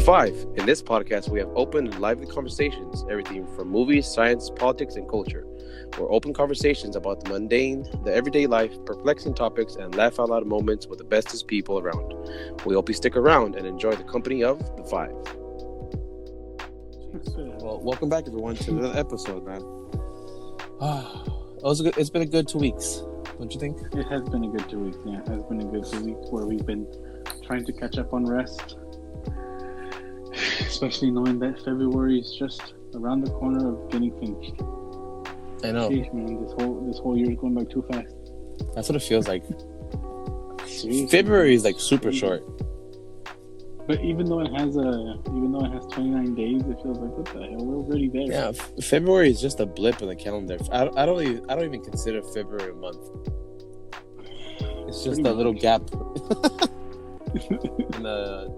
5. In this podcast, we have open and lively conversations, everything from movies, science, politics, and culture. We're open conversations about the mundane, the everyday life, perplexing topics, and laugh out loud moments with the bestest people around. We hope you stick around and enjoy the company of the 5. Well, welcome back, everyone, to another episode, man. It's been a good 2 weeks, don't you think? It has been a good 2 weeks, yeah. It has been a good 2 weeks where we've been trying to catch up on rest. Especially knowing that February is just around the corner of getting finished. I know. Jeez, man, this whole year is going by too fast. That's what it feels like. Seriously? February is like super short. But even though it has 29 days, it feels like, what the hell? We're already there. Yeah, February is just a blip in the calendar. I don't even consider February a month. It's just a little gap in the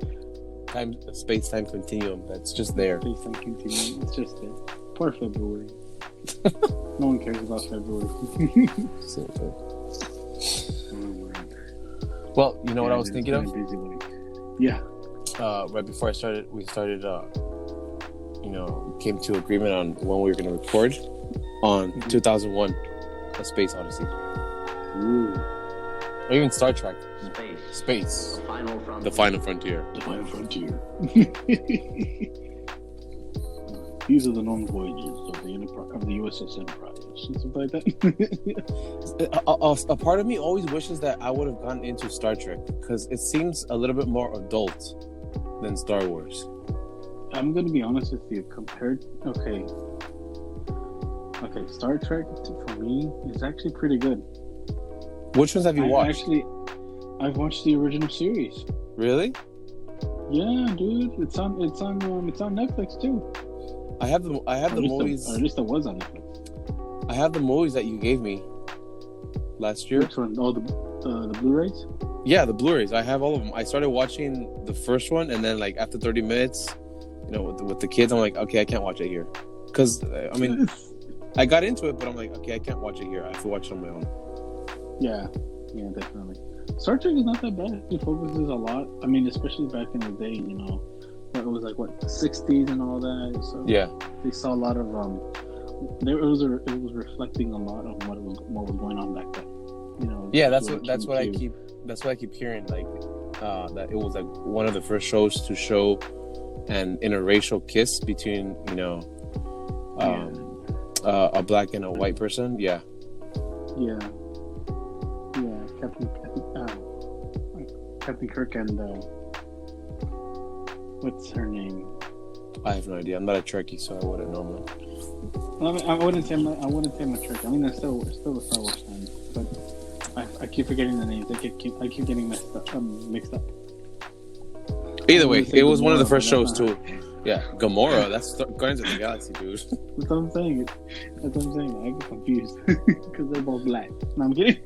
space-time continuum that's just there. Space-time continuum, it's just there. Poor February. No one cares about February. Well, you know what I was thinking of? Busy week. Yeah. Right before we started, came to agreement on when we were going to record on 2001, A Space Odyssey. Ooh. Or even Star Trek. Space. The Final Frontier. The Final Frontier. These are the known voyages of the USS Enterprise. Something like that. A part of me always wishes that I would have gone into Star Trek because it seems a little bit more adult than Star Wars. I'm going to be honest with you. Okay, Star Trek for me is actually pretty good. Which ones have you watched? I've watched the original series. Really? Yeah, dude. It's on Netflix too. I have the movies. Or at least it was on Netflix. I have the movies that you gave me last year. Which one? Oh, the Blu-rays? Yeah, the Blu-rays. I have all of them. I started watching the first one, and then like after 30 minutes, with the kids, I'm like, okay, I can't watch it here, because I mean, I got into it, but I'm like, okay, I can't watch it here. I have to watch it on my own. Yeah, definitely. Star Trek is not that bad. It focuses a lot. I mean, especially back in the day, it was like the 60s and all that. So yeah, they saw a lot of it was reflecting a lot on what was going on back then. Yeah, that's what I keep hearing, like that it was like one of the first shows to show an interracial kiss between a black and a white person. Yeah. Captain Kirk and what's her name? I have no idea. I'm not a Trekkie, so I wouldn't know, man. I wouldn't say I'm a Trekkie. I mean, I'm still a Star Wars fan, but I keep forgetting the names. I keep getting mixed up. Either way, it was one of the first shows too. Yeah, Gamora. That's Guardians of the Galaxy, dude. That's what I'm saying. I get confused because they're both black. No, I'm kidding.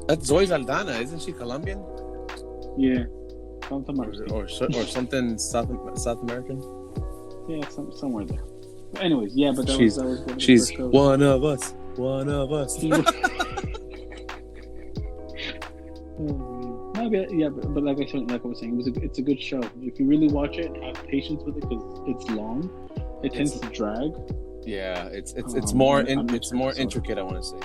That's Zoe Saldana, isn't she Colombian? Yeah, or something South American. Yeah, somewhere there. But anyways, yeah, but she's one of us. One of us. But like I was saying, it's a good show. If you really watch it, have patience with it because it's long. It tends to drag. Yeah, it's more intricate, I want to say.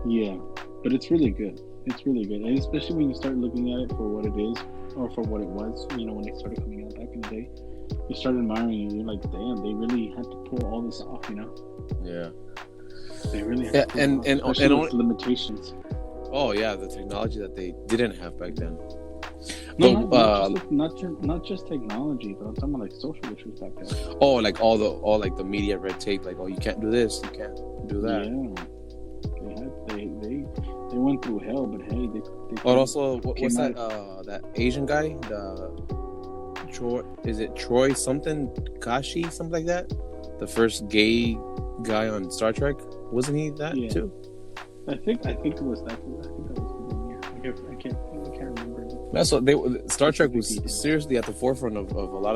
Yeah, but it's really good. It's really good, and especially when you start looking at it for what it is or for what it was. When it started coming out back in the day, you start admiring it. You're like, damn, they really had to pull all this off. Yeah. They really had to pull it off, especially with limitations. Oh yeah, the technology that they didn't have back then. No, not just technology, but I'm talking about like social issues back then. Oh, like all the media red tape, like, oh, you can't do this, you can't do that. Yeah, they went through hell, but hey, they also what's that that Asian guy, Troy something Kashi, something like that, the first gay guy on Star Trek, wasn't he that too? I think it was that. I think that was the year. I can't remember. That's what Star Trek was seriously at the forefront of a lot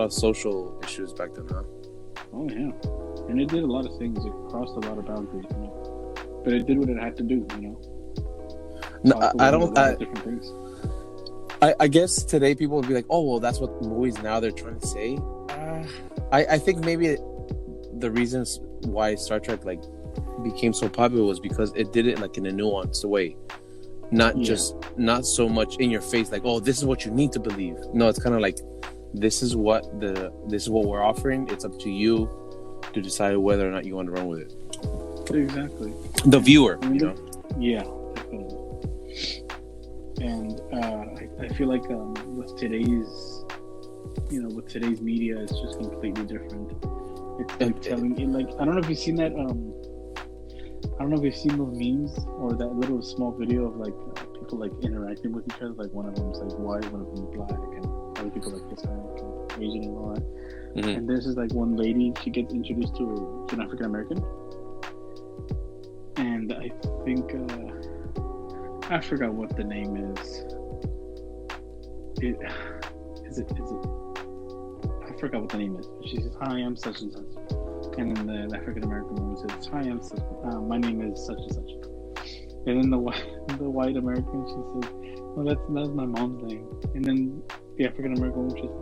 of social issues back then, huh? Oh yeah, and it did a lot of things. It crossed a lot of boundaries, but it did what it had to do, No, I don't. Different things. I guess today people would be like, oh, well, that's what movies now they're trying to say. I think maybe the reasons why Star Trek like became so popular was because it did it like in a nuanced way, not so much in your face like, oh, this is what you need to believe. No, it's kind of like this is what we're offering. It's up to you to decide whether or not you want to run with it. Exactly. The viewer, Yeah, definitely. And I feel like with today's media, it's just completely different. It's like telling you, like, I don't know if you've seen that. I don't know if you've seen those memes or that little small video of like people like interacting with each other. Like one of them's like white, one of them's black, and other people like Hispanic and Asian and all that. Mm-hmm. And there's this like one lady. She gets introduced to an African American, and I think I forgot what the name is. Is it? I forgot what the name is. She says, "Hi, I'm such and such," and then the African American woman says, "Hi, I'm such. My name is such and such." And then the white American, she says, "Well, that's my mom's name." And then the African American woman says,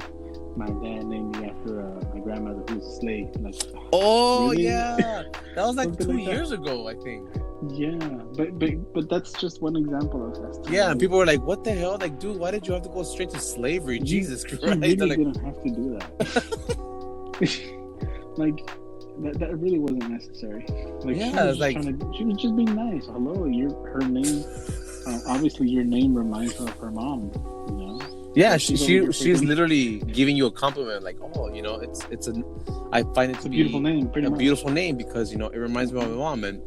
"My dad named me after my grandmother who's a slave." Like, oh really? Yeah, that was like 2 years ago, I think. Yeah, but that's just one example of that. Yeah, and people were like, "What the hell? Like, dude, why did you have to go straight to slavery? Jesus Christ!" You really like, didn't have to do that. Like that really wasn't necessary. Like, yeah, she was just being nice. Hello, her name. Obviously, your name reminds her of her mom. You know. Yeah, she's literally giving you a compliment, like, oh, I find it to be beautiful name, a beautiful name because it reminds me of my mom, and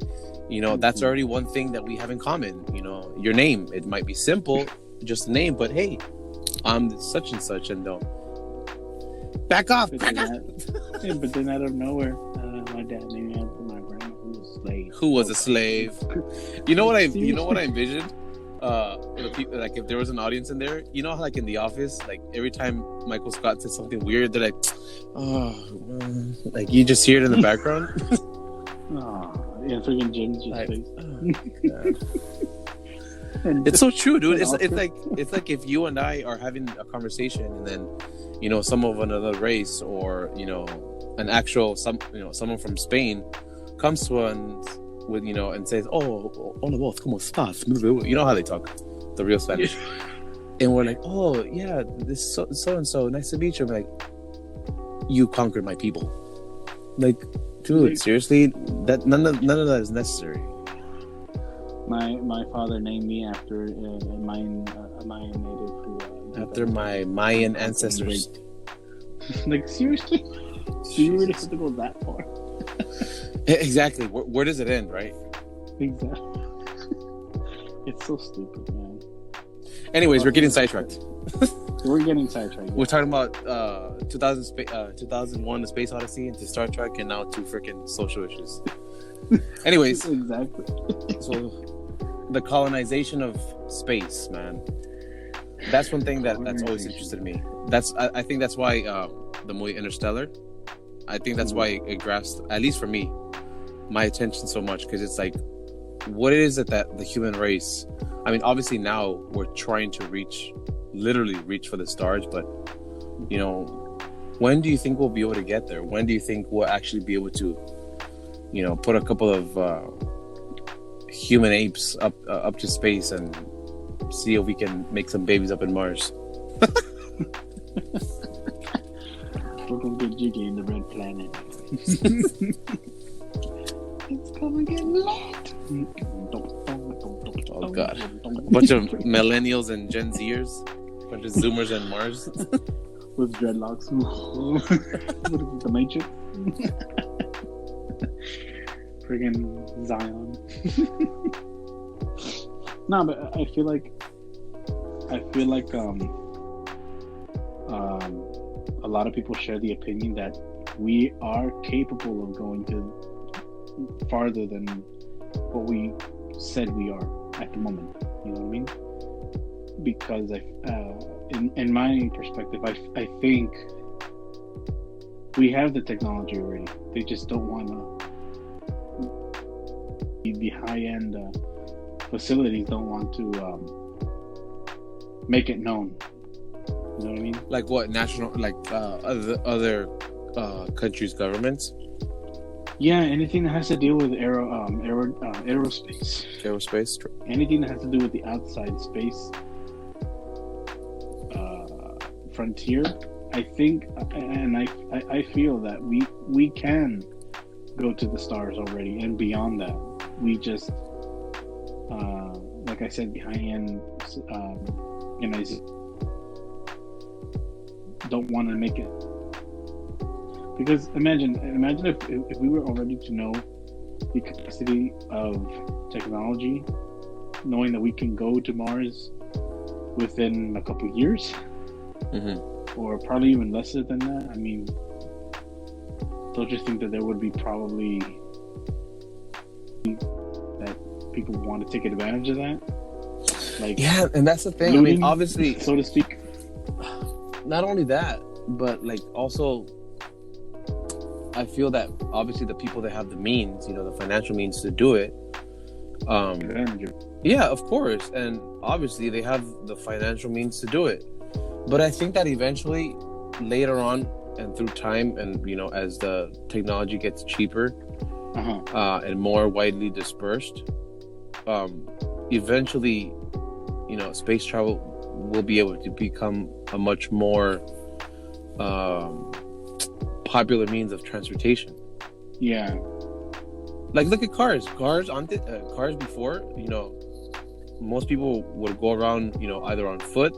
that's already one thing that we have in common. Your name, it might be simple, just a name, but hey, I'm such and such, and back off. But then out of nowhere, my dad named me after my grandma who was a slave. You know what I envisioned? The people, like, if there was an audience in there, how like in The Office, like every time Michael Scott says something weird, they're like, oh, like you just hear it in the background. Oh, yeah, freaking Jim's just face. Oh, God. It's so true, dude. It's like if you and I are having a conversation, and then some of another race, or someone from Spain comes to us with and says, "Oh, hola vos, ¿cómo estás?" You know how they talk, the real Spanish. And we're like, "Oh yeah, this so and so, nice to meet you." I'm like, "You conquered my people." Like, dude, seriously, that none of that is necessary. My father named me after a Mayan native who after my Mayan ancestors. Like, seriously? So you really have to go that far? Exactly. Where does it end, right? Exactly. It's so stupid, man. Anyways, we're getting sidetracked. We're getting sidetracked. We're talking about 2001: The Space Odyssey, into Star Trek, and now to freaking social issues. Anyways, exactly. So, the colonization of space, man. That's one thing that's always interested me. I think that's why the movie Interstellar. I think that's why it grasped, at least for me, my attention so much, because it's like, what is it that the human race? I mean, obviously now we're trying to literally reach for the stars, but when do you think we'll be able to get there? When do you think we'll actually be able to, put a couple of human apes up to space and see if we can make some babies up in Mars? We're gonna get jiggy in the red planet. It's gonna get lit. Oh God! A bunch of millennials and Gen Zers, a bunch of Zoomers and Mars with dreadlocks. The Matrix. Friggin' Zion. No, but I feel like a lot of people share the opinion that we are capable of going to farther than what we said we are at the moment. You know what I mean? Because in my perspective, I think we have the technology already. They just don't want to. The high-end facilities don't want to make it known You know what I mean? Like what national? Like other countries' governments? Yeah, anything that has to deal with aerospace. Aerospace. Anything that has to do with the outside space frontier. I think, and I feel that we can go to the stars already and beyond that. We just, like I said, behind and I don't want to make it, because imagine if we were already to know the capacity of technology, knowing that we can go to Mars within a couple of years, or probably even lesser than that. I mean, don't you think that there would be probably that people want to take advantage of that? Like, yeah, and that's the thing. looting, I mean, obviously, so to speak. not only that, but like also, I feel that obviously the people that have the means, the financial means to do it. Yeah, of course, and obviously they have the financial means to do it. But I think that eventually, later on, and through time, and as the technology gets cheaper and more widely dispersed, eventually, space travel will be able to become a much more popular means of transportation. Yeah. Like, look at cars. Cars before, most people would go around, either on foot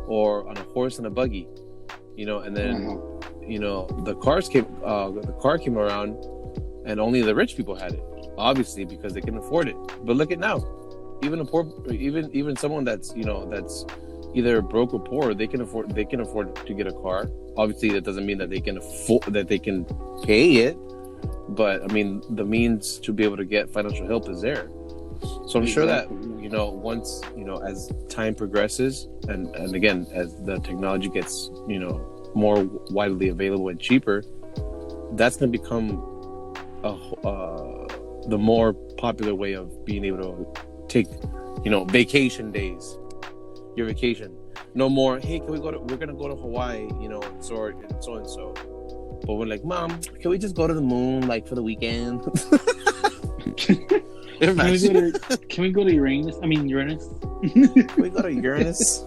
or on a horse and a buggy, and then, the car came around, and only the rich people had it, obviously, because they can afford it. But look at now, even someone that's either broke or poor, they can afford to get a car. Obviously, that doesn't mean that they can pay it, but I mean, the means to be able to get financial help is there. So I'm sure that once as time progresses, and again, as the technology gets more widely available and cheaper, that's going to become the more popular way of being able to take vacation days. Your vacation, no more, hey, we're gonna go to Hawaii, and so and so. But we're like, Mom, can we just go to the moon, like, for the weekend? Can we go to Uranus? I mean, Uranus. Can we go to Uranus?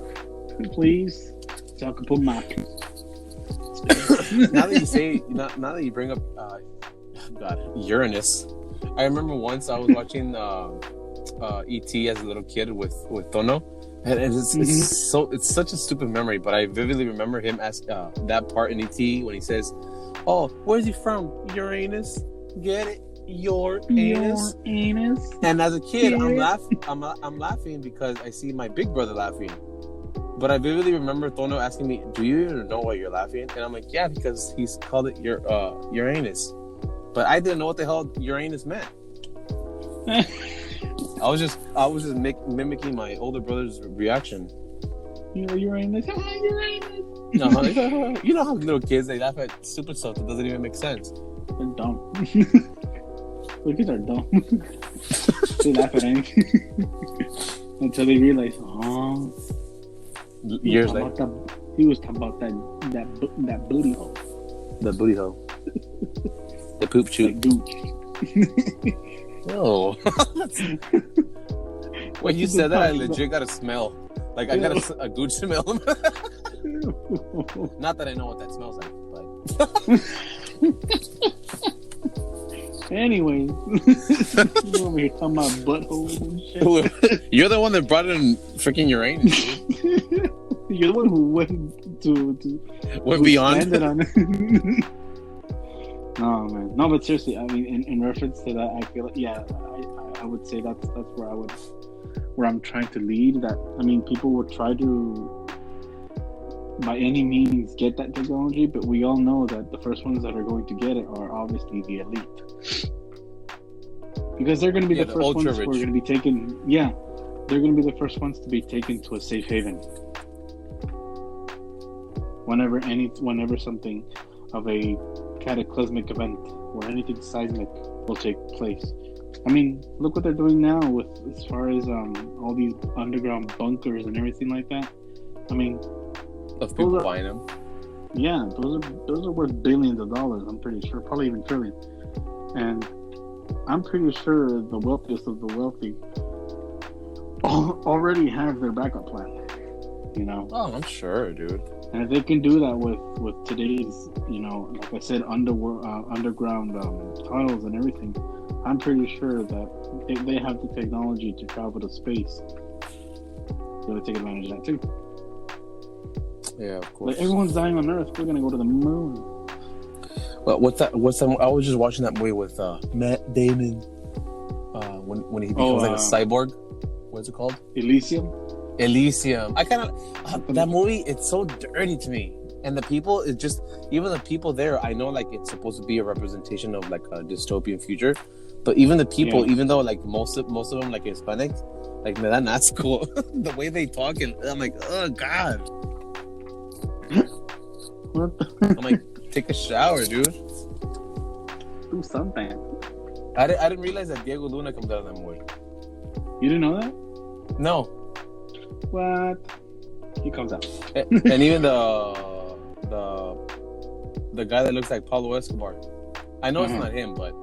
Please. So I can put my... Now that you bring up, Uranus, I remember once I was watching E.T. as a little kid with Tono. And it's such a stupid memory, but I vividly remember him ask that part in ET when he says, "Oh, where's he from? Uranus? Get it? Your anus." And as a kid, yeah. I'm laughing because I see my big brother laughing. But I vividly remember Tono asking me, "Do you even know why you're laughing?" And I'm like, "Yeah, because he's called it Uranus." But I didn't know what the hell Uranus meant. I was just mimicking my older brother's reaction. Uranus. Uranus. You know how little kids, they laugh at stupid stuff that doesn't even make sense. They're dumb. Little kids are dumb. They laugh at anything until they realize, years later, he was talking about that booty hole. The booty hole. The poop chute. Oh. When you said that, I legit got a smell. Like, I got a gooch smell. Not that I know what that smells like, but... Anyway. You over here talking about buttholes and shit. You're the one that brought in freaking Uranus, dude. You're the one who went went beyond. On it. Oh man, no, but seriously, I mean, in reference to that, I feel like, I would say that's where I'm trying to lead. That, I mean, people would try to, by any means, get that technology, but we all know that the first ones that are going to get it are obviously the elite, because they're going to be the first ones who are going to be taken. Yeah, they're going to be the first ones to be taken to a safe haven. Whenever something of a cataclysmic event or anything seismic will take place. I mean, look what they're doing now with as far as all these underground bunkers and everything like that. I mean, of people buying them. Yeah, those are worth billions of dollars. I'm pretty sure, probably even trillions. And I'm pretty sure the wealthiest of the wealthy already have their backup plan. You know. Oh, I'm sure, dude. And if they can do that with today's, like I said, underground tunnels and everything, I'm pretty sure that if they have the technology to travel to space, they're going to take advantage of that too. Yeah, of course. Like, everyone's dying on Earth. We're going to go to the moon. Well, what's that? I was just watching that movie with Matt Damon. When he becomes like a cyborg. What's it called? Elysium. I kind of that movie. It's so dirty to me, and the people. It's just even the people there. I know, like it's supposed to be a representation of like a dystopian future, but even the people, even though like most of them like Hispanics, like man, that's cool. The way they talk, and I'm like, oh god. What? I'm like, take a shower, dude. Do something. I didn't realize that Diego Luna comes out of that movie. You didn't know that? No. What? He comes out. And even the guy that looks like Pablo Escobar. I know it's not him, but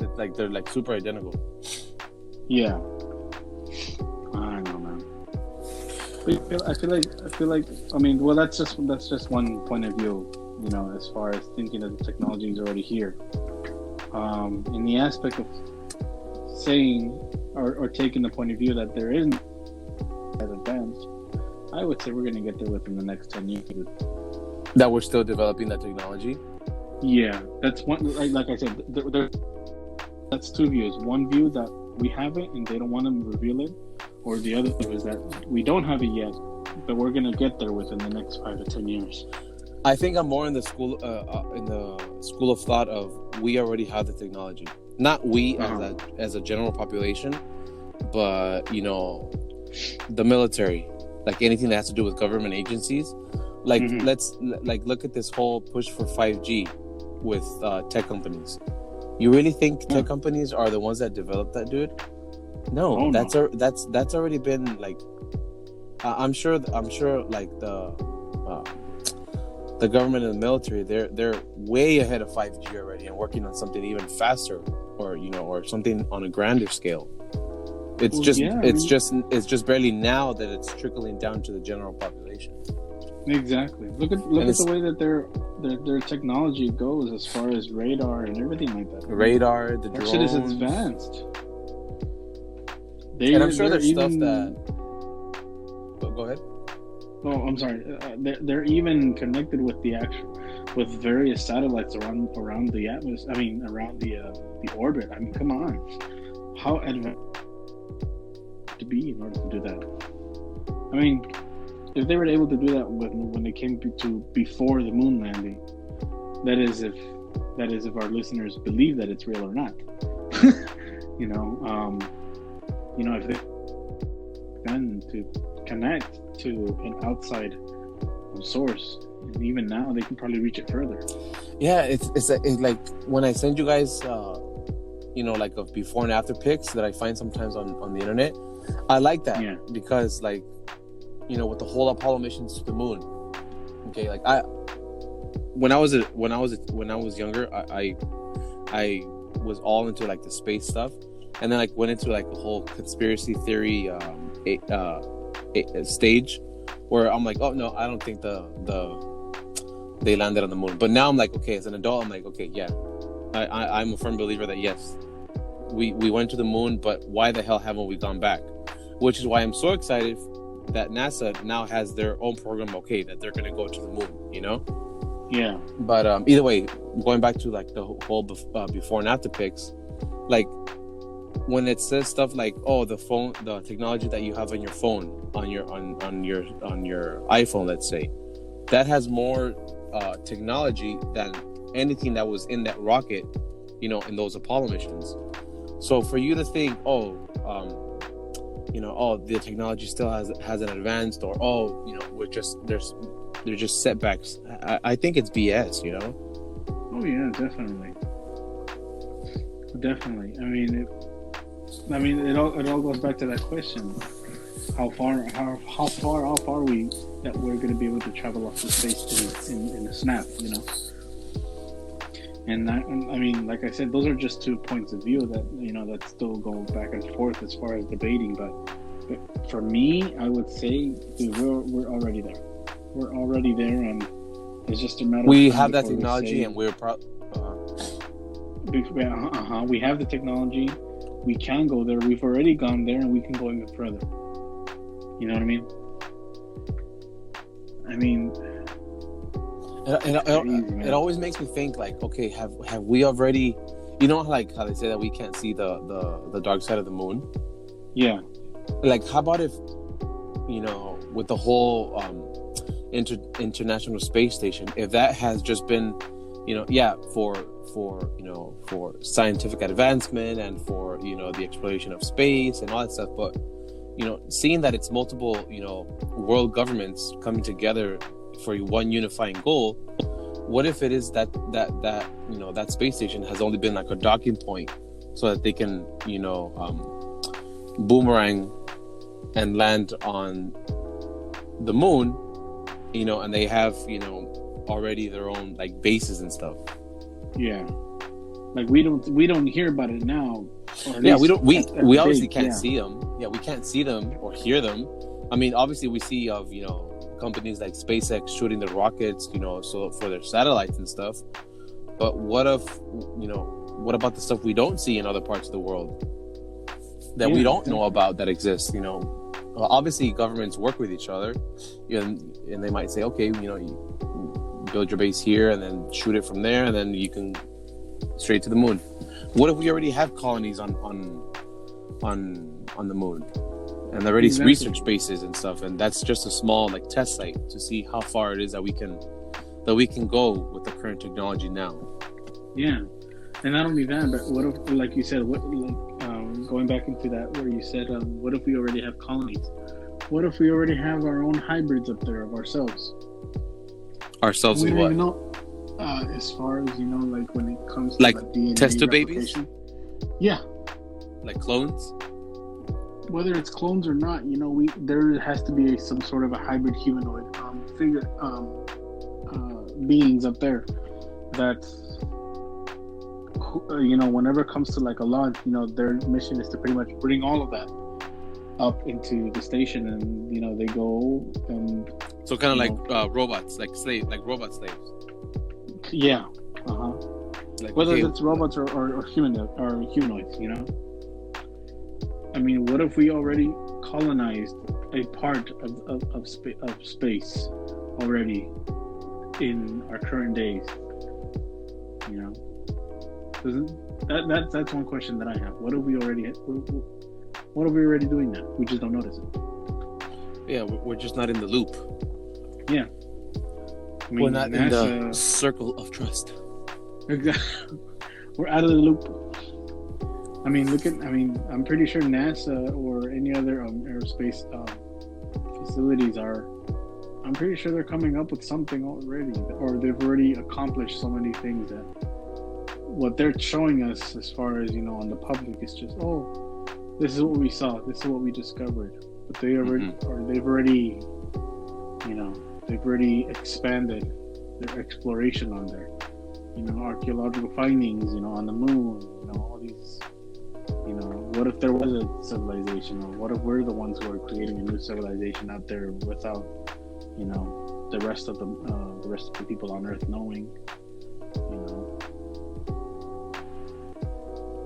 it's like they're like super identical. Yeah. I don't know, man. But I feel like. I mean, well, that's just one point of view. As far as thinking that the technology is already here. In the aspect of saying or taking the point of view that there isn't as advanced, I would say we're going to get there within the next 10 years. That we're still developing that technology? Yeah, that's one. Like I said, that's two views. One view that we have it and they don't want to reveal it, or the other view is that we don't have it yet, but we're going to get there within the next 5 to 10 years. I think I'm more in the school of thought of we already have the technology. Not we as a general population, but the military, like anything that has to do with government agencies. Like let's look at this whole push for 5G with tech companies. You really think tech companies are the ones that developed that, dude? No, that's already been like. I'm sure like the government and the military, they're way ahead of 5G already and working on something even faster, or something on a grander scale. It's just barely now that it's trickling down to the general population. Exactly. Look at the way that their technology goes as far as radar and everything like that. Radar, the drones. That shit is advanced. And I'm sure there's stuff that. Go ahead. Oh, I'm sorry. They're even connected with with various satellites around the atmosphere. I mean, around the orbit. I mean, come on. How advanced to be in order to do that? I mean, if they were able to do that when they came to before the moon landing, that is if our listeners believe that it's real or not. If they can to connect to an outside source, and even now they can probably reach it further. Yeah, it's like when I send you guys, like of before and after pics that I find sometimes on the internet. I like that because like, with the whole Apollo missions to the moon. Okay, like when I was younger, I was all into like the space stuff, and then like went into like the whole conspiracy theory stage where I'm like, oh no, I don't think they landed on the moon. But now I'm like, okay, as an adult, I'm like, okay, yeah, I'm a firm believer that yes, we went to the moon, but why the hell haven't we gone back? Which is why I'm so excited that NASA now has their own program. Okay, that they're going to go to the moon. Yeah. But either way, going back to like the whole before and after pics, like when it says stuff like, oh, the technology that you have on your phone, on your iPhone, let's say, that has more technology than anything that was in that rocket, in those Apollo missions. So for you to think, the technology still hasn't advanced, or they're just setbacks. I think it's BS, Oh yeah, definitely. I mean, it all goes back to that question. how far we that we're going to be able to travel off the space in a snap, you know. And I mean, like I said, those are just 2 points of view that, you know, that still go back and forth as far as debating. But for me, I would say, dude, we're already there. We're already there, and it's just a matter. We of time have that before technology, and we're we have the technology. We can go there. We've already gone there, and we can go even further. You know what I mean? I mean, it always makes me think, like, okay, have we already, you know, like how they say that we can't see the dark side of the moon? Yeah. Like, how about if, you know, with the whole international space station, if that has just been, you know, yeah, for you know, for scientific advancement and for, you know, the exploration of space and all that stuff, but, you know, seeing that it's multiple, you know, world governments coming together for one unifying goal, what if it is that you know, that space station has only been like a docking point so that they can, you know, boomerang and land on the moon, you know, and they have, you know, already their own like bases and stuff. Yeah, like we don't hear about it now. Yeah, we obviously can't see them. Yeah, we can't see them or hear them. I mean, obviously we see of, you know, companies like SpaceX shooting their rockets, you know, so for their satellites and stuff. But what if, you know, what about the stuff we don't see in other parts of the world that we don't know about that exists? You know, well, obviously governments work with each other, you know, and they might say, okay, you know, you build your base here and then shoot it from there, and then you can straight to the moon. What if we already have colonies on the moon? And already research bases and stuff, and that's just a small like test site to see how far it is that we can go with the current technology now. Yeah, and not only that, but what if, like you said, going back into that where you said, what if we already have colonies? What if we already have our own hybrids up there of ourselves? Ourselves in what? Know, as far as, you know, like when it comes to like DNA test tube babies. Yeah, like clones. Whether it's clones or not, you know, there has to be some sort of a hybrid humanoid beings up there that, you know, whenever it comes to like a launch, you know, their mission is to pretty much bring all of that up into the station, and, you know, they go and so kind of like robots, like robot slaves. Yeah. Like, whether it's robots or humanoids, you know. I mean, what if we already colonized a part of space already in our current days? You know, that's one question that I have. What are we already doing now? We just don't notice it. Yeah, we're just not in the loop. Yeah, I mean, we're not in the circle of trust. Exactly, we're out of the loop. I mean, I'm pretty sure NASA or any other aerospace facilities I'm pretty sure they're coming up with something already, or they've already accomplished so many things that what they're showing us as far as, you know, on the public is just, oh, this is what we saw, this is what we discovered. But they've already expanded their exploration on there. You know, archaeological findings, you know, on the moon, you know, all these. You know, what if there was a civilization, or what if we're the ones who are creating a new civilization out there without, you know, the rest of the people on Earth knowing, you know.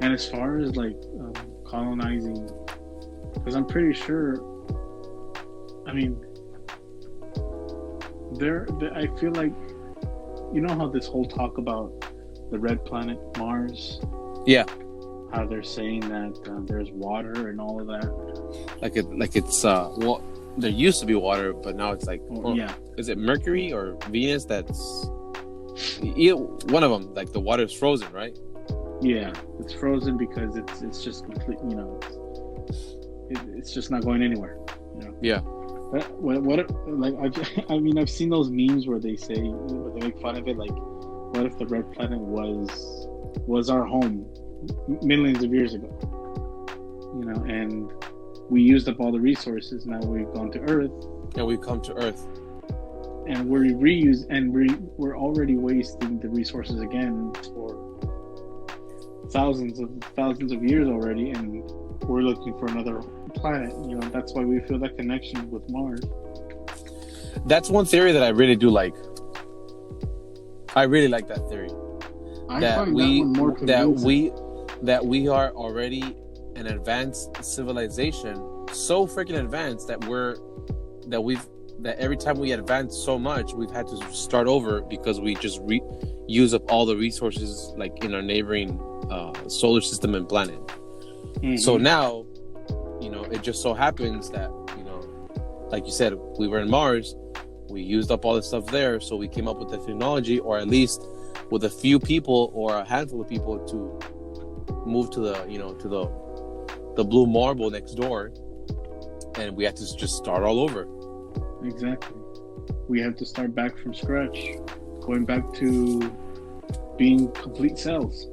And as far as like colonizing, because I'm pretty sure, I mean, I feel like, you know how this whole talk about the red planet Mars? Yeah. How they're saying that there's water and all of that. Like it's well, there used to be water, but now it's like, yeah. Is it Mercury or Venus? That's one of them. Like the water is frozen, right? Yeah, it's frozen because it's just complete. You know, it's just not going anywhere. You know. Yeah. I've seen those memes where they say, where they make fun of it. Like, what if the red planet was our home millions of years ago? You know, and we used up all the resources. Now we've gone to Earth, And we come to Earth. and we're we're already wasting the resources again for thousands of years already, and we're looking for another planet. That's why we feel that connection with Mars. That's one theory that I really do like. I really like that theory. I find that one more convincing. That we are already an advanced civilization, so freaking advanced that every time we advance so much, we've had to start over because we just use up all the resources like in our neighboring solar system and planet. Mm-hmm. So now, it just so happens that, like you said, we were in Mars, we used up all the stuff there, so we came up with the technology, or at least with a few people or a handful of people to move to the blue marble next door, and we had to just start all over. Exactly. We have to start back from scratch, going back to being complete cells,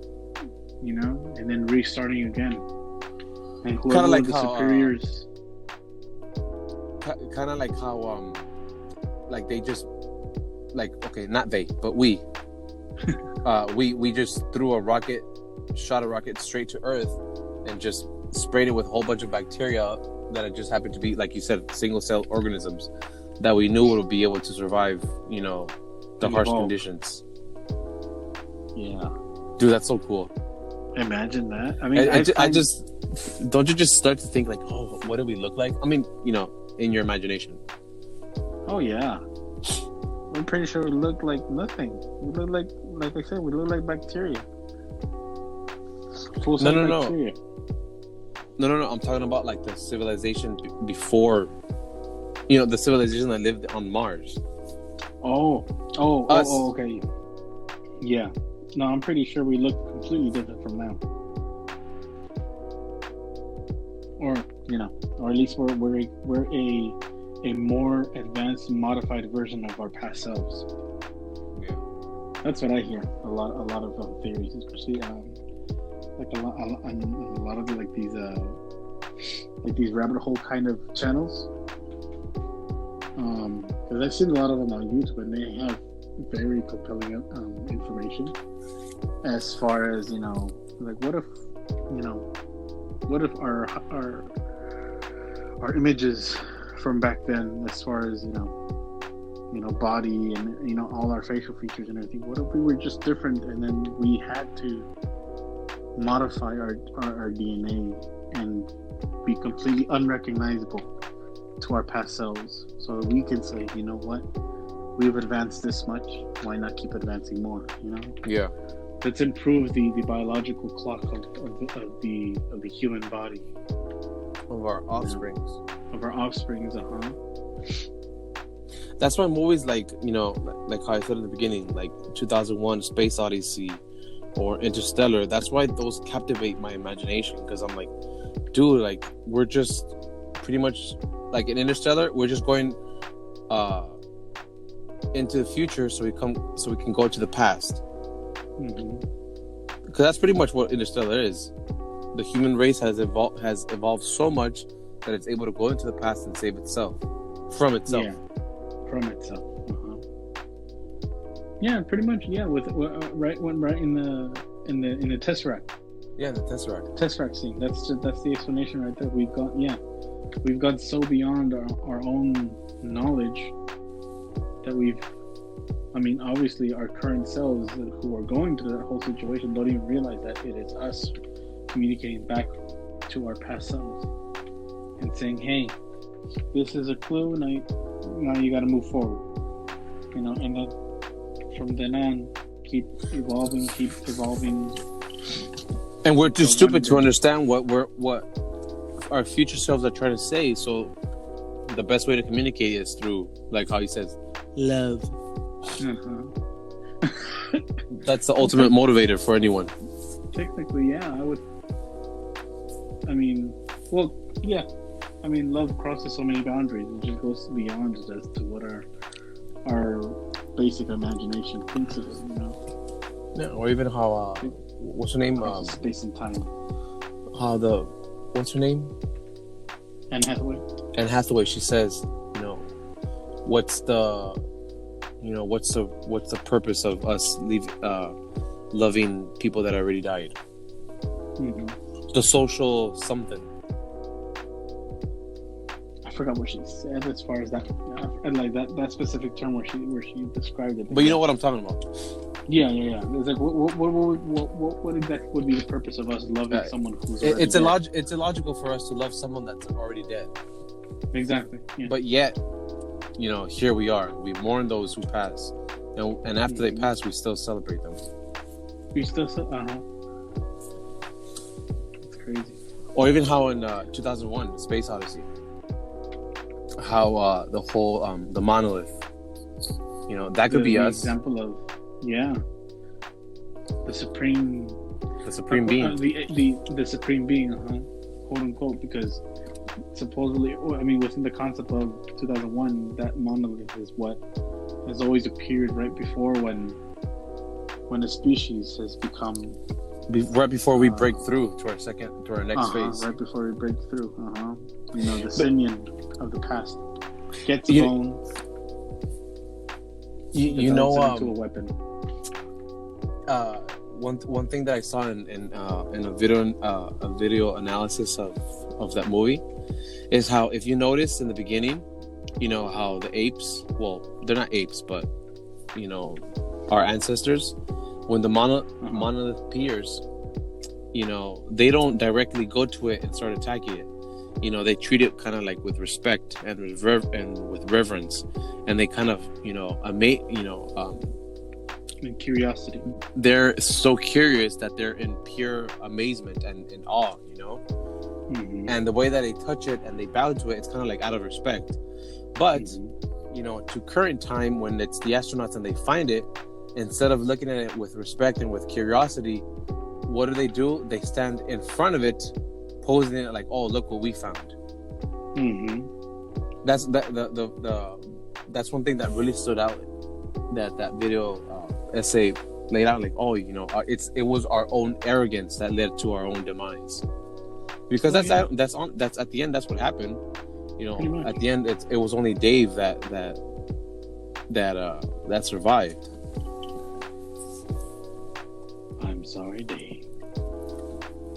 and then restarting again. And whoever like the superiors. Kind of like how, like they just, like, okay, not they, but we just shot a rocket straight to Earth and just sprayed it with a whole bunch of bacteria that it just happened to be, like you said, single cell organisms that we knew would be able to survive, the harsh conditions. Yeah. Dude, that's so cool. Imagine that. I mean, I just don't you just start to think like, oh, what do we look like? I mean, in your imagination. Oh yeah. I'm pretty sure we look like nothing. We look like I said, we look like bacteria. No. Bacteria. No. I'm talking about like the civilization before, the civilization that lived on Mars. Oh, okay. Yeah. No, I'm pretty sure we look completely different from now. Or at least we're a more advanced, modified version of our past selves. Yeah, that's what I hear. A lot of theories, especially like a lot of these rabbit hole kind of channels. Because I've seen a lot of them on YouTube, and they have very compelling information. As far as like what if our images from back then, as far as body and all our facial features and everything, what if we were just different, and then we had to modify our DNA and be completely unrecognizable to our past selves, so that we can say, we've advanced this much, why not keep advancing more? Yeah. Let's improve the biological clock of the human body. Of our offsprings. Of our offsprings, That's why I'm always like, like how I said at the beginning, like 2001 Space Odyssey or Interstellar. That's why those captivate my imagination, because I'm like, dude, like we're just pretty much like in Interstellar, we're just going into the future so we can go to the past. Because that's pretty much what Interstellar is. The human race has evolved so much that it's able to go into the past and save itself from itself. Yeah, from itself. Yeah, pretty much. Yeah, with right in the Tesseract. Yeah, the Tesseract. Tesseract scene. That's the explanation right there. We've gone so beyond our own knowledge that obviously our current selves who are going through that whole situation don't even realize that it is us communicating back to our past selves and saying, hey, this is a clue, now you got to move forward, and then from then on keep evolving. And we're too stupid to understand what our future selves are trying to say, so the best way to communicate is through, like how he says, love. That's the ultimate motivator for anyone. Technically, yeah, love crosses so many boundaries. It just goes beyond as to what our basic imagination thinks of it, Yeah, or even how what's her name? Space and time. What's her name? Anne Hathaway. Anne Hathaway, she says, what's the purpose of us loving people that already died? The social something. I forgot what she said as far as that, like that specific term where she described it. But you know what I'm talking about. Yeah. It's like what exactly would be the purpose of us loving someone who's already dead? It's illogical for us to love someone that's already dead. Exactly. Yeah. But yet, here we are. We mourn those who pass, and after they pass, we still celebrate them. We still It's crazy. Or even how in 2001, Space Odyssey, how the whole the monolith, that could be us. Example of the supreme being, the supreme being, quote unquote, because supposedly, within the concept of 2001, that monolith is what has always appeared right before when a species has become right before we break through to our next phase. Right before we break through, the simian of the past gets a bone. Into a weapon. One thing that I saw in a video analysis of that movie is how, if you notice in the beginning, how the apes, well, they're not apes, but our ancestors, when the monolith appears, they don't directly go to it and start attacking it. They treat it kind of like with respect and with reverence, and they kind of and curiosity. They're so curious that they're in pure amazement and in awe, and the way that they touch it and they bow to it, it's kind of like out of respect. But to current time, when it's the astronauts and they find it, instead of looking at it with respect and with curiosity, what do? They stand in front of it, posing it like, "Oh, look what we found." That's that's one thing that really stood out. That video essay laid out, like, it was our own arrogance that led to our own demise. Because that's at the end. That's what happened. At the end, it was only Dave that survived. I'm sorry, Dave.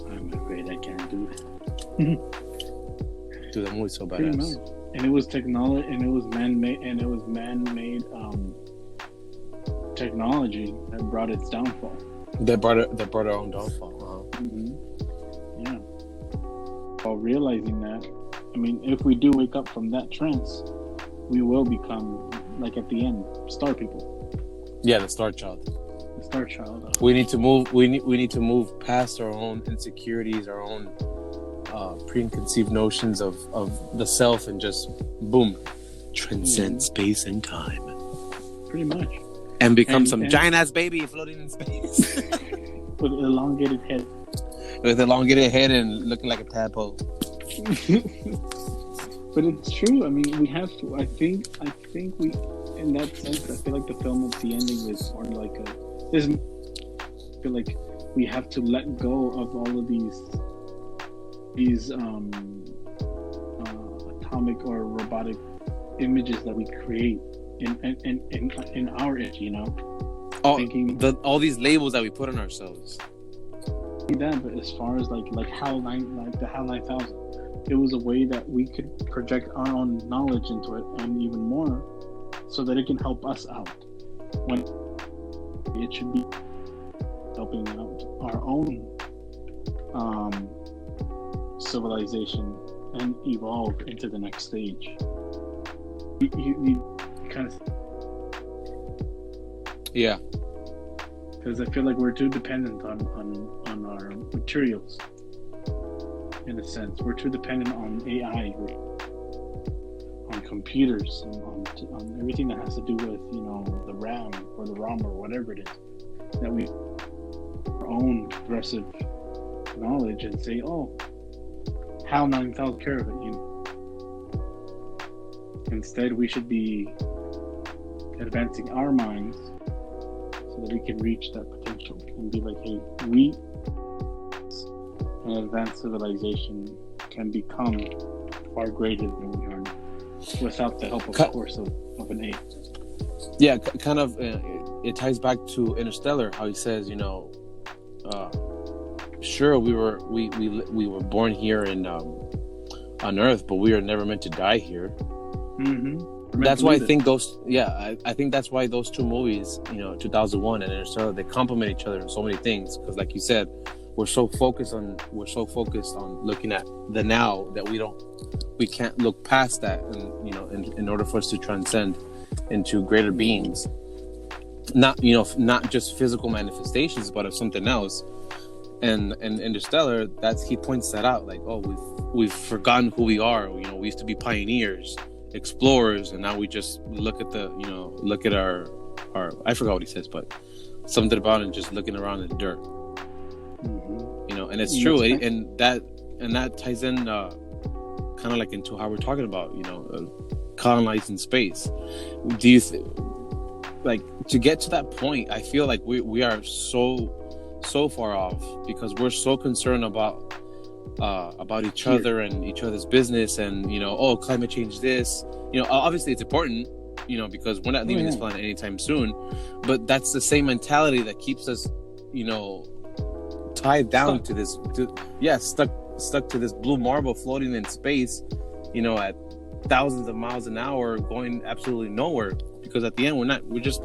I'm afraid I can't do that. Dude, that movie's so badass. And it was technology, and it was man-made, technology that brought its downfall. That brought our own downfall. Yeah. While realizing that, if we do wake up from that trance, we will become, like at the end, star people. Yeah, the star child. The star child. We need to move. We need to move past our own insecurities, our own preconceived notions of the self, and just boom, transcend space and time. Pretty much. And become some giant ass baby floating in space with an elongated head. With elongated head and looking like a tadpole. But it's true. We have to. I think we, in that sense, I feel like the film at the ending was more like I feel like we have to let go of all of these atomic or robotic images that we create in our age, all these labels that we put on ourselves. That, but as far as like HAL 9000, it was a way that we could project our own knowledge into it, and even more, so that it can help us out. When it should be helping out our own civilization and evolve into the next stage. You kind of, yeah, because I feel like we're too dependent on our materials. In a sense, we're too dependent on AI, on computers, and on everything that has to do with the RAM or the ROM or whatever it is, that we our own progressive knowledge and say, "Oh, HAL 9000 care of it." Instead, we should be advancing our minds so that we can reach that potential and be like, "Hey, we, an advanced civilization, can become far greater than we are now, without the help, of course, of an ape. Yeah, kind of. It ties back to Interstellar, how he says, sure, we were born here on Earth, but we are never meant to die here. Mm-hmm. That's why I think those. Yeah, I think that's why those two movies, 2001 and Interstellar, they complement each other in so many things. Because, like you said, we're so focused on looking at the now that we can't look past that, and in order for us to transcend into greater beings, not just physical manifestations, but of something else. And Interstellar, he points that out, like, oh, we've forgotten who we are. We used to be pioneers, explorers, and now we just look at our I forgot what he says, but something about it, just looking around in the dirt. Mm-hmm. And it's true, and that ties in kind of like into how we're talking about, colonizing space. Do you like, to get to that point? I feel like we are so far off because we're so concerned about each other and each other's business, and climate change, this, obviously it's important, because we're not leaving this planet anytime soon, but that's the same mentality that keeps us tied down to this, stuck to this blue marble floating in space, at thousands of miles an hour, going absolutely nowhere, because at the end we're just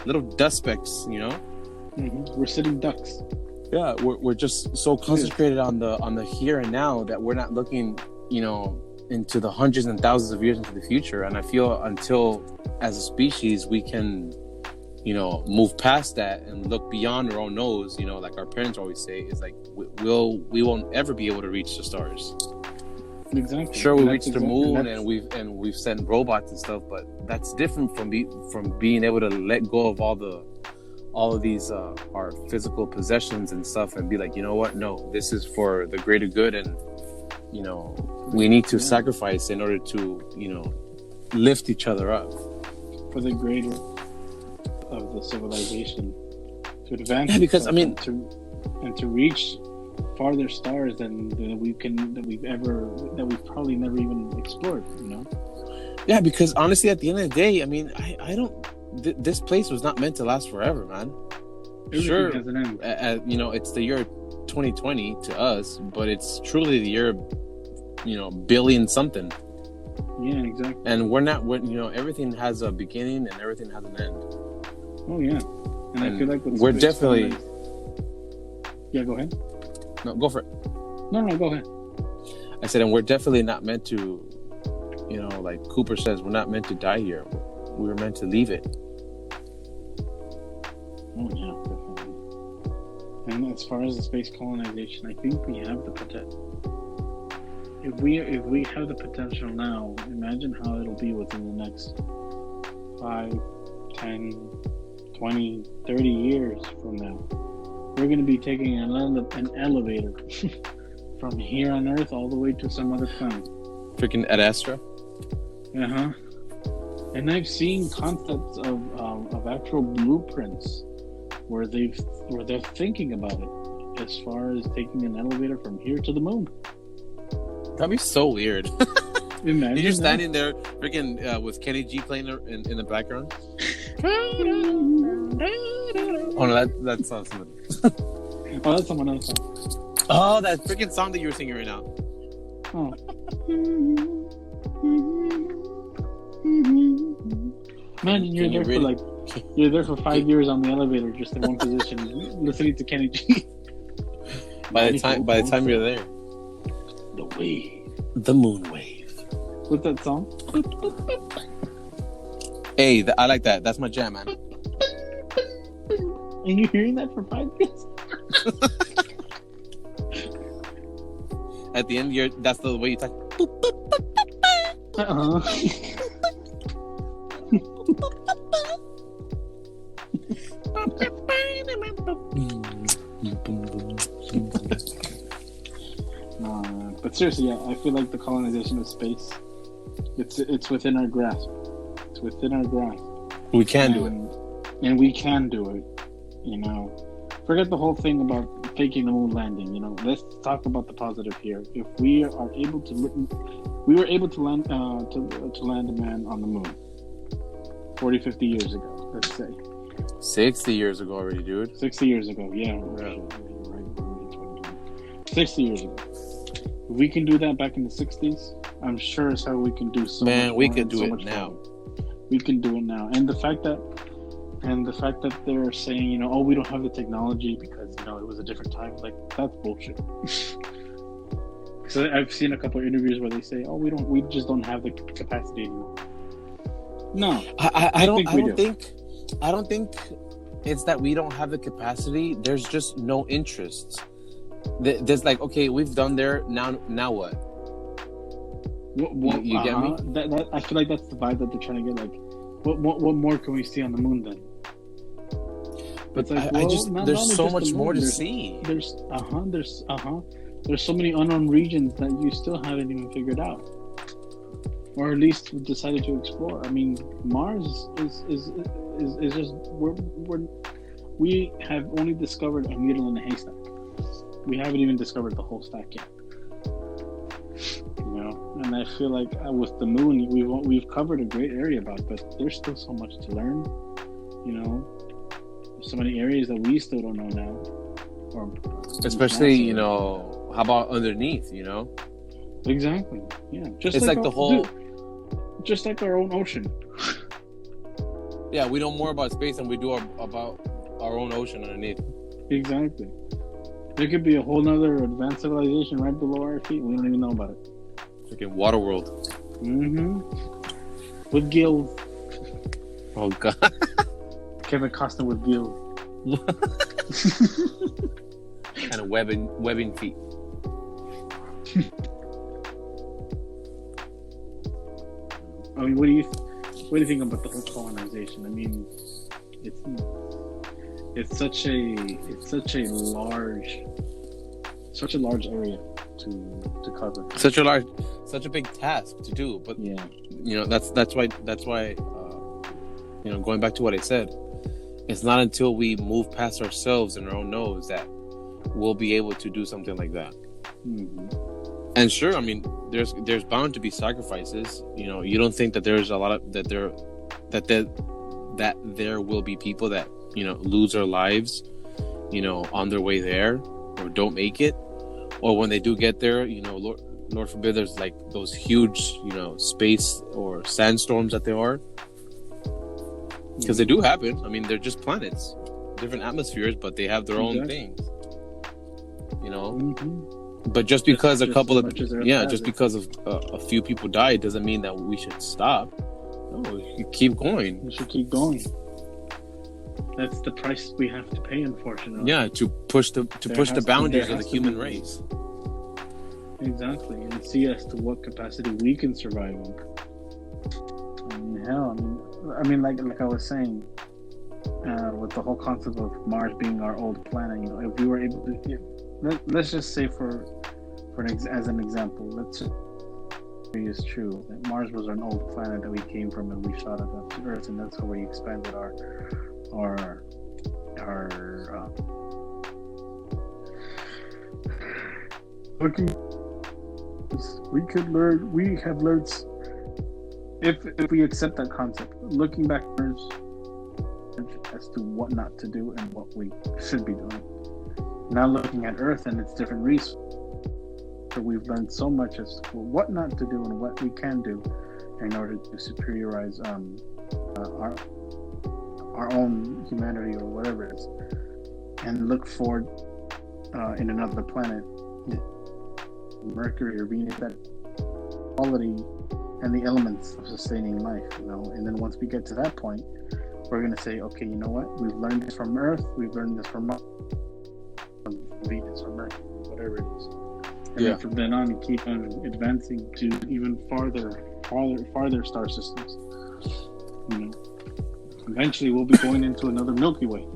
little dust specks. Mm-hmm. We're sitting ducks. Yeah, we're just so concentrated on the here and now that we're not looking, into the hundreds and thousands of years into the future. And I feel until, as a species, we can, move past that and look beyond our own nose, like our parents always say, is like we won't ever be able to reach the stars. Exactly. Sure, we reached the moon and we've sent robots and stuff, but that's different from being able to let go of all of these our physical possessions and stuff, and be like, you know what? No, this is for the greater good, and we need to sacrifice in order to lift each other up for the greater of the civilization, to advance. Yeah, because and to reach farther stars than we've probably never even explored. Yeah, because honestly, at the end of the day, I don't. This place was not meant to last forever, man. Everything sure, has an end. It's the year 2020 to us, but it's truly the year, billion something. Yeah, exactly. And everything has a beginning and everything has an end. Oh yeah, and I feel like we're definitely. Yeah, go ahead. No, go for it. No, go ahead. I said, and we're definitely not meant to, like Cooper says, we're not meant to die here. We were meant to leave it. Oh yeah, definitely. And as far as the space colonization, I think we have the potential. If we have the potential now, imagine how it'll be within the next 5, 10, 20, 30 years from now. We're going to be taking an elevator from here on Earth all the way to some other planet. Freaking Ad Astra. Uh-huh. And I've seen concepts of actual blueprints where they're thinking about it, as far as taking an elevator from here to the moon. That'd be so weird. Imagine you're standing there, freaking with Kenny G playing in the background. Oh no, that's something. Oh, that's someone else. Oh, that freaking song that you were singing right now. Oh. Man, you're there for 5 years on the elevator, just in one position, listening to Kenny G. By the time you're there, the moon wave. What's that song? Hey, I like that. That's my jam, man. And you're hearing that for 5 years? At the end, that's the way you talk. But seriously, yeah, I feel like the colonization of space, it's within our grasp. It's within our grasp. We can do it. And we can do it. Forget the whole thing about faking the moon landing. Let's talk about the positive here. If we are able to We were able to land to land a man on the moon 40, 50 years ago, let's say. 60 years ago already, dude. 60 years ago, yeah. Right. 60 years ago. If we can do that back in the 60s, I'm sure as hell we can do so much more. We can do it now. More. We can do it now. And the fact that they're saying, oh, we don't have the technology because, it was a different time, like, that's bullshit. So I've seen a couple of interviews where they say, "Oh, we just don't have the capacity anymore." No, I don't think it's that we don't have the capacity. There's just no interest. There's like, okay, we've done there. Now what? You get me? That I feel like that's the vibe that they're trying to get. Like, what more can we see on the moon then? But like, there's so much more to see. There's so many unknown regions that you still haven't even figured out, or at least decided to explore. I mean, Mars is just we have only discovered a needle in a haystack. We haven't even discovered the whole stack yet. And I feel like with the moon, we've covered a great area about it, but there's still so much to learn. There's so many areas that we still don't know now, or especially how about underneath? Exactly. Yeah. Just like our own ocean. Yeah, we know more about space than we do about our own ocean underneath. Exactly. There could be a whole nother advanced civilization right below our feet. We don't even know about it. Freaking water world. Mm-hmm. With gills. Oh God. Kevin Costner with gills. And a webbing feet. I mean, what do you think about the whole colonization? I mean, it's such a large area to cover. Such a big task to do. But yeah, that's why going back to what I said, it's not until we move past ourselves and our own nose that we'll be able to do something like that. Mm-hmm. And sure, I mean, there's bound to be sacrifices. You don't think that there's a lot of that there will be people that lose their lives, on their way there, or don't make it, or when they do get there, Lord forbid, there's like those huge, space or sandstorms that there are, because they do happen. I mean, they're just planets, different atmospheres, but they have their own things, Mm-hmm. But just because a few people died doesn't mean that we should stop. No, you keep going. We should keep going. That's the price we have to pay, unfortunately. Yeah, to push the boundaries of the human race. Exactly, and see as to what capacity we can survive in. I mean, like I was saying, with the whole concept of Mars being our old planet, if we were able to, let's just say as an example, let's just say it's true that Mars was an old planet that we came from and we shot it up to Earth, and that's how we expanded our we have learned if we accept that concept, looking back as to what not to do and what we should be doing. Now looking at Earth and its different resources, we've learned so much as to what not to do and what we can do in order to superiorize our own humanity or whatever it is, and look forward in another planet, Mercury or Venus, that quality and the elements of sustaining life, and then once we get to that point, we're going to say, okay, you know what, we've learned this from Earth, we've learned this from Venus or Mercury, whatever it is, and then from then on keep on advancing to even farther star systems. Eventually we'll be going into another Milky Way.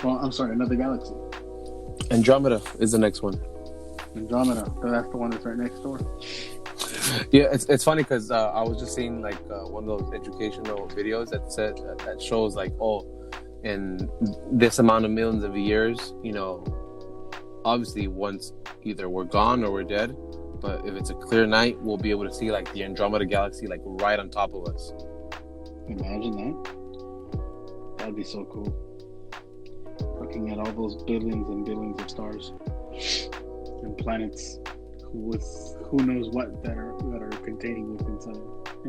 Well, I'm sorry, another galaxy. Andromeda is the next one. Andromeda, that's the one that's right next door. Yeah, it's funny because I was just seeing like one of those educational videos that shows like, in this amount of millions of years, obviously once either we're gone or we're dead, but if it's a clear night, we'll be able to see like the Andromeda galaxy like right on top of us. Imagine that. That'd be so cool. Looking at all those billions and billions of stars and planets with who knows what that are containing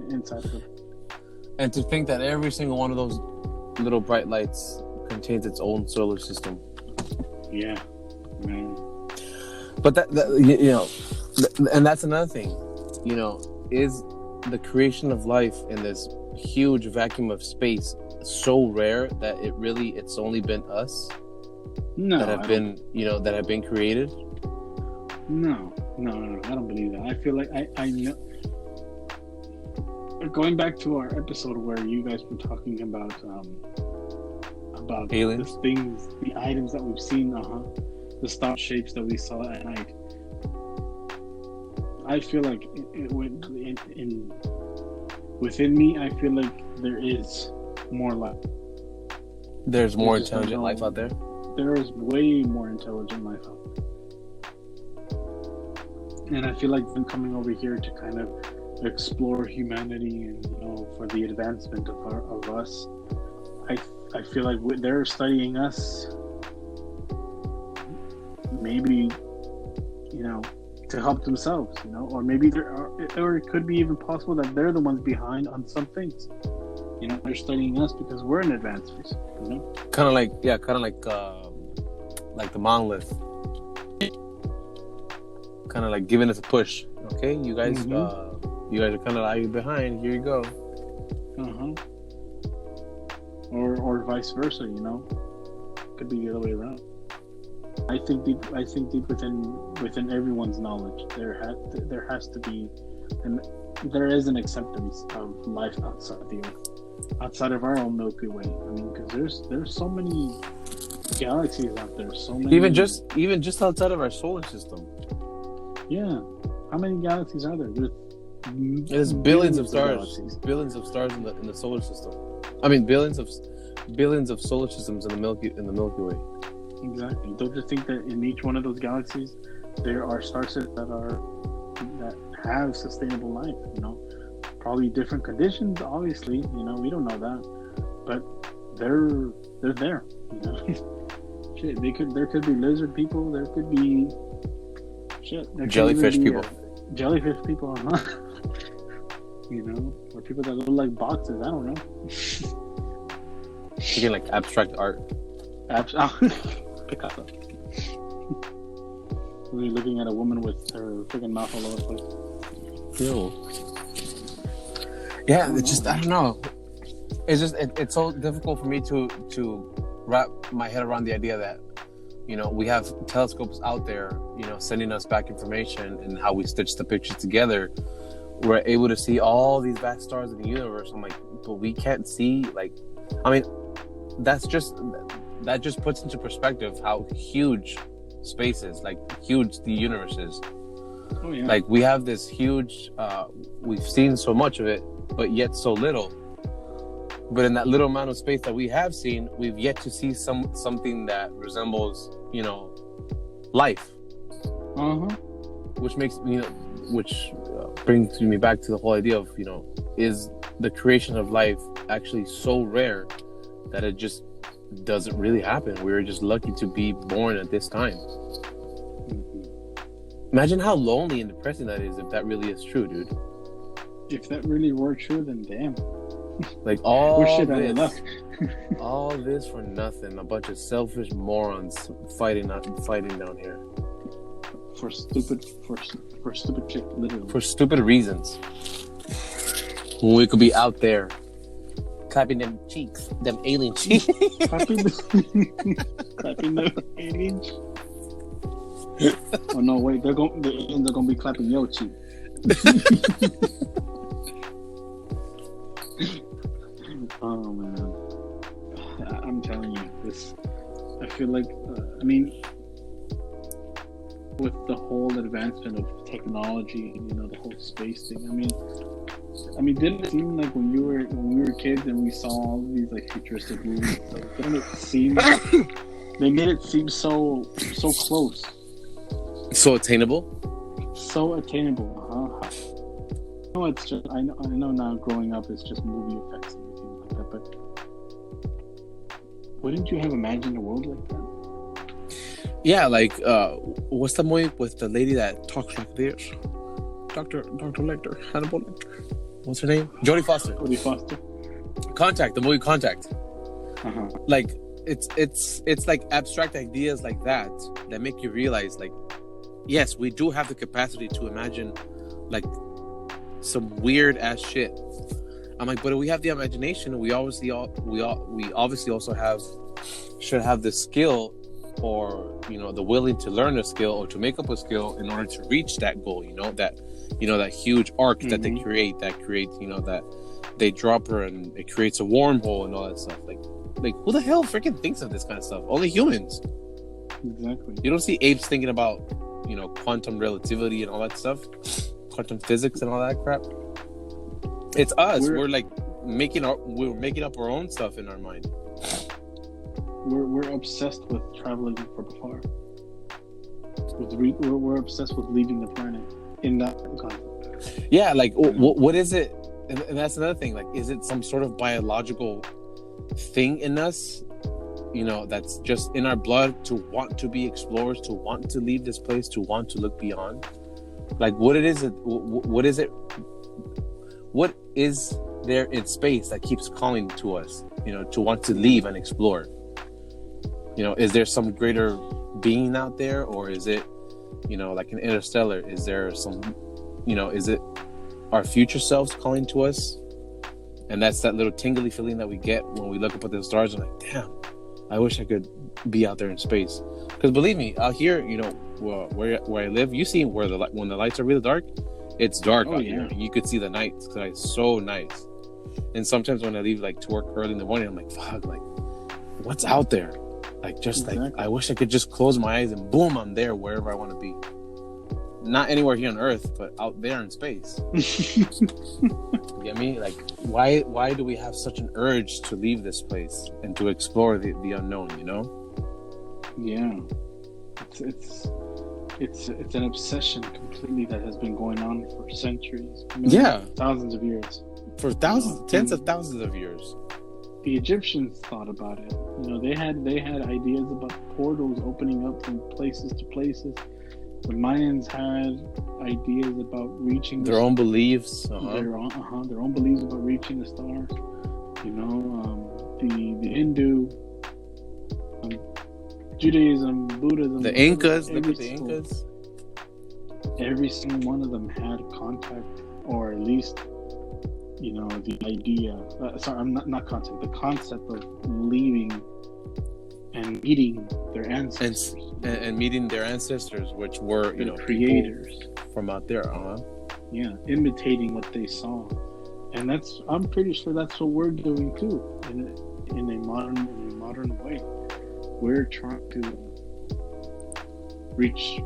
inside of them. And to think that every single one of those little bright lights contains its own solar system. Yeah, man. But that and that's another thing, is the creation of life in this huge vacuum of space so rare that it's only been us that have been created? No, I don't believe that. I feel like I know. Going back to our episode where you guys were talking about aliens, the things, the items that we've seen, the star shapes that we saw at night. I feel like within me, I feel like there is more life. There's more intelligent life out there. There is way more intelligent life out there, and I feel like them coming over here to kind of explore humanity and for the advancement of us. I feel like they're studying us, maybe to help themselves, or maybe or it could be even possible that they're the ones behind on some things. They're studying us because we're in advanced phase. Kind of like the monolith, kind of like giving us a push. Okay, you guys. Mm-hmm. You guys are kind of lagging behind. Here you go. Or vice versa. Could be the other way around. I think deep within everyone's knowledge, there has to be, and there is an acceptance of life outside the Earth, outside of our own Milky Way. I mean, because there's so many galaxies out there, so many. Even just outside of our solar system. Yeah, how many galaxies are there? There's billions of stars. Billions of stars in the solar system. I mean, billions of solar systems in the Milky Way. Exactly. Don't you think that in each one of those galaxies there are star systems that have sustainable life? Probably different conditions. Obviously, we don't know that, but they're there. Shit, there could be lizard people. There could be jellyfish people. Jellyfish people, or people that look like boxes. I don't know. Again, like abstract art. Picasso. We're looking at a woman with her freaking mouth all over the place. Ew. Yeah, I don't know. It's just it's so difficult for me to wrap my head around the idea that we have telescopes out there, sending us back information, and how we stitch the pictures together. We're able to see all these vast stars in the universe. I'm like, but we can't see. That just puts into perspective how huge space is, like huge the universe is. Oh, yeah. Like we have this huge. We've seen so much of it, but yet so little. But in that little amount of space that we have seen, we've yet to see something that resembles, life. Which makes which brings me back to the whole idea of, is the creation of life actually so rare that it just doesn't really happen? We were just lucky to be born at this time. Imagine how lonely and depressing that is if that really is true, dude. If that really were true, then damn. Like all this for nothing. A bunch of selfish morons fighting down here for stupid shit, literally. For stupid reasons. When we could be out there clapping them cheeks, them alien cheeks. clapping them alien cheeks. Oh no, wait! The aliens are gonna be clapping your cheek. Oh man, I'm telling you, this. I feel like, with the whole advancement of technology and the whole space thing. I mean, didn't it seem like when we were kids and we saw all these like futuristic movies? Didn't it seem? They made it seem so close, so attainable, so attainable. No, it's just I know now. Growing up, it's just movie effects and everything like that. But wouldn't you have imagined a world like that? Yeah, like what's the movie with the lady that talks like this? Dr. Lecter, Hannibal Lecter. What's her name? Jodie Foster. Jodie Foster. Contact, the movie Contact. Uh-huh. Like it's like abstract ideas like that make you realize, like, yes, we do have the capacity to imagine like some weird ass shit. I'm like, but we have the imagination. We obviously also should have the skill, or the willing to learn a skill or to make up a skill in order to reach that goal. That huge arc that they create that they drop her and it creates a wormhole and all that stuff. Like who the hell freaking thinks of this kind of stuff? Only humans. Exactly. You don't see apes thinking about quantum relativity and all that stuff, quantum physics and all that crap. It's us. We're like making up our own stuff in our mind. We're obsessed with traveling from afar. We're obsessed with leaving the planet in that concept. Yeah, like what is it? And that's another thing. Like, is it some sort of biological thing in us? That's just in our blood to want to be explorers, to want to leave this place, to want to look beyond. Like, what is it? What is it? What is there in space that keeps calling to us? To want to leave and explore. Is there some greater being out there, or is it, like an Interstellar? Is there some, is it our future selves calling to us? And that's that little tingly feeling that we get when we look up at the stars and like, damn, I wish I could be out there in space. Because believe me, out here, where I live, you see when the lights are really dark, it's dark out here. You could see the night sky so nice. And sometimes when I leave to work early in the morning, I'm like, fuck, what's out there? I wish I could just close my eyes and boom, I'm there wherever I want to be. Not anywhere here on Earth, but out there in space. You get me? Like, why do we have such an urge to leave this place and to explore the unknown? Yeah, it's an obsession completely that has been going on for centuries. Thousands of years. For tens of thousands of years. The Egyptians thought about it. They had ideas about portals opening up from places to places. The Mayans had ideas about reaching their own beliefs. Their own beliefs about reaching the stars. The Hindu, Judaism, Buddhism. The Incas. Look at the Incas. Every single one of them had contact, or at least, the idea. Not contact. The concept of leaving and meeting their ancestors. And meeting their ancestors, which were, creators from out there. Yeah, imitating what they saw. And I'm pretty sure that's what we're doing too, in a modern way. We're trying to reach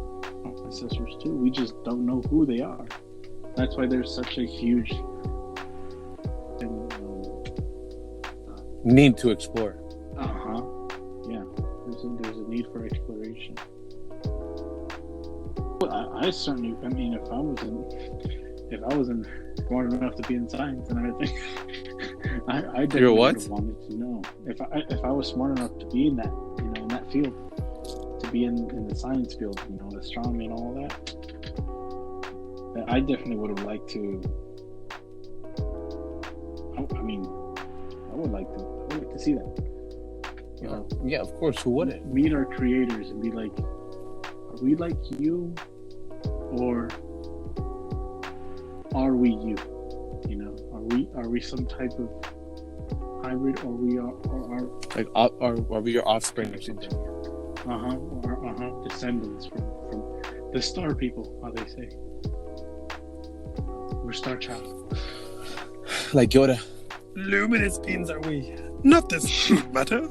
our ancestors too. We just don't know who they are. That's why there's such a huge need to explore. Yeah, there's a need for exploration. I certainly. I mean, if I wasn't smart enough to be in science and everything, I definitely would have wanted to know. If I was smart enough to be in that, in that field, to be in the science field, astronomy and all that, I definitely would have liked to. I would like to see that. Yeah, of course. Who wouldn't? Meet our creators and be like, are we like you, or are we you? Are we some type of hybrid, or are we your offspring or something? Descendants from the star people, how they say. We're star child. Like Yoda. Luminous beings are we, not this matter.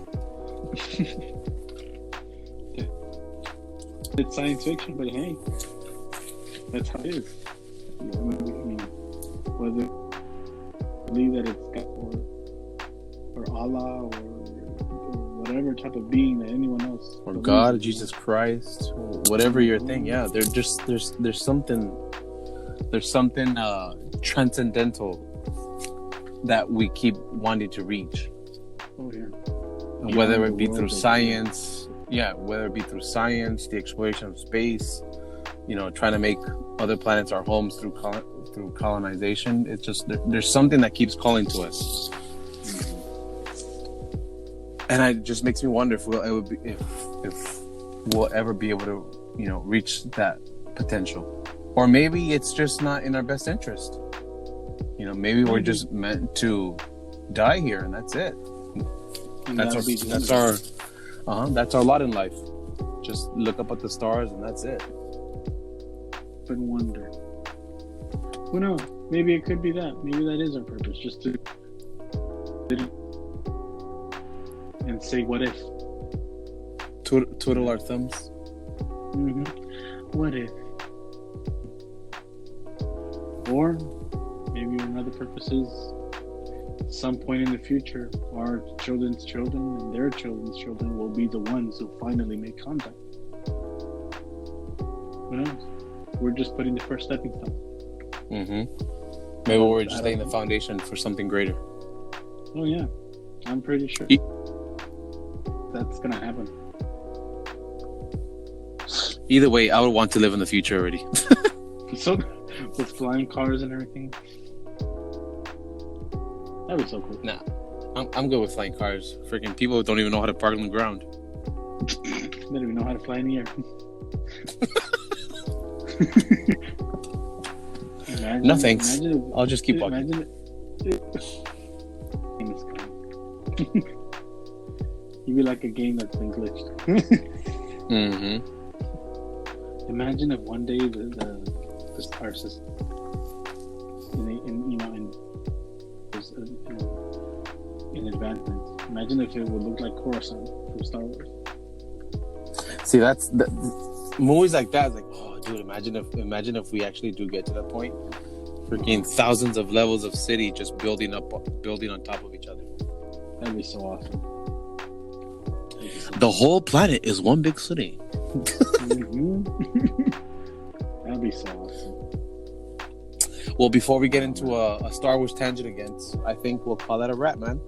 It's science fiction, but hey, that's how it is. Whether you believe that it's God or Allah or whatever type of being that anyone else. Or God, Jesus Christ, whatever your thing. Yeah, there's something transcendental that we keep wanting to reach. Oh yeah. Whether it be through science, the exploration of space, trying to make other planets our homes through colonization. It's just there's something that keeps calling to us, and it just makes me wonder if we'll ever be able to reach that potential, or maybe it's just not in our best interest. Maybe we're just meant to die here, and that's it. And that's our lot in life. Just look up at the stars, and that's it. But wonder. Who knows? Maybe it could be that. Maybe that is our purpose, just to and say, what if? Twiddle our thumbs. Mm-hmm. What if? Or maybe another purpose is, at some point in the future, our children's children and their children's children will be the ones who finally make contact. Who knows? We're just putting the first stepping stone. Mm-hmm. Maybe we're just laying the foundation for something greater. Oh yeah, I'm pretty sure that's gonna happen. Either way, I would want to live in the future already. So, with flying cars and everything, that'd be so cool. Nah, I'm good with flying cars. Freaking people don't even know how to park on the ground. They don't even know how to fly in the air. No thanks. I'll just keep walking. You'd be like a game that's been glitched. Mm-hmm. Imagine if one day the star system, in advancements. Imagine if it would look like Coruscant from Star Wars. See, that's movies like that. Is like, oh, dude, imagine if we actually do get to that point. Freaking thousands of levels of city just building on top of each other. That'd be so awesome. The whole planet is one big city. Mm-hmm. That'd be so awesome. Well, before we get into a Star Wars tangent again, I think we'll call that a wrap, man.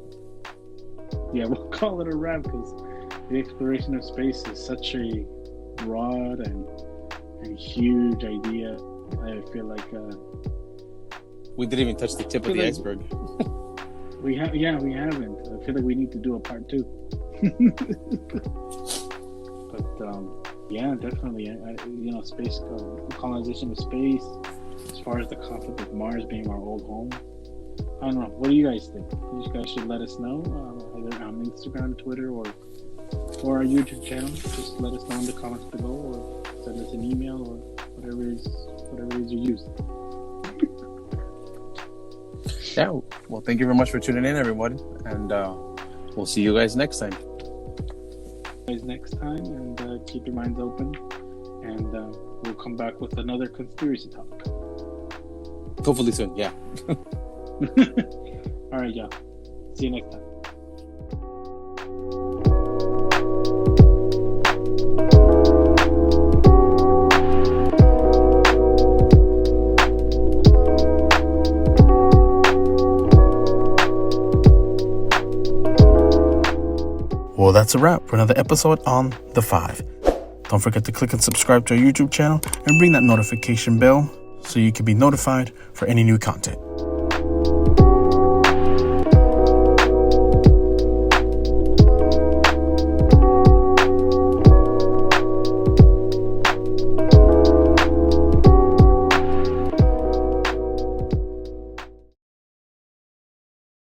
Yeah, we'll call it a wrap because the exploration of space is such a broad and huge idea. I feel like we didn't even touch the tip of the iceberg. We haven't. I feel like we need to do a part 2. But yeah, definitely. Space colonization of space. As far as the concept of Mars being our old home, I don't know. What do you guys think? You guys should let us know either on Instagram, Twitter, or our YouTube channel. Just let us know in the comments below, or send us an email, or whatever it is you use. Yeah. Well, thank you very much for tuning in, everybody, and we'll see you guys next time. And keep your minds open, and we'll come back with another conspiracy talk. Hopefully soon. Yeah. All right, y'all. See you next time. Well, that's a wrap for another episode on The Five. Don't forget to click and subscribe to our YouTube channel and ring that notification bell so you can be notified for any new content.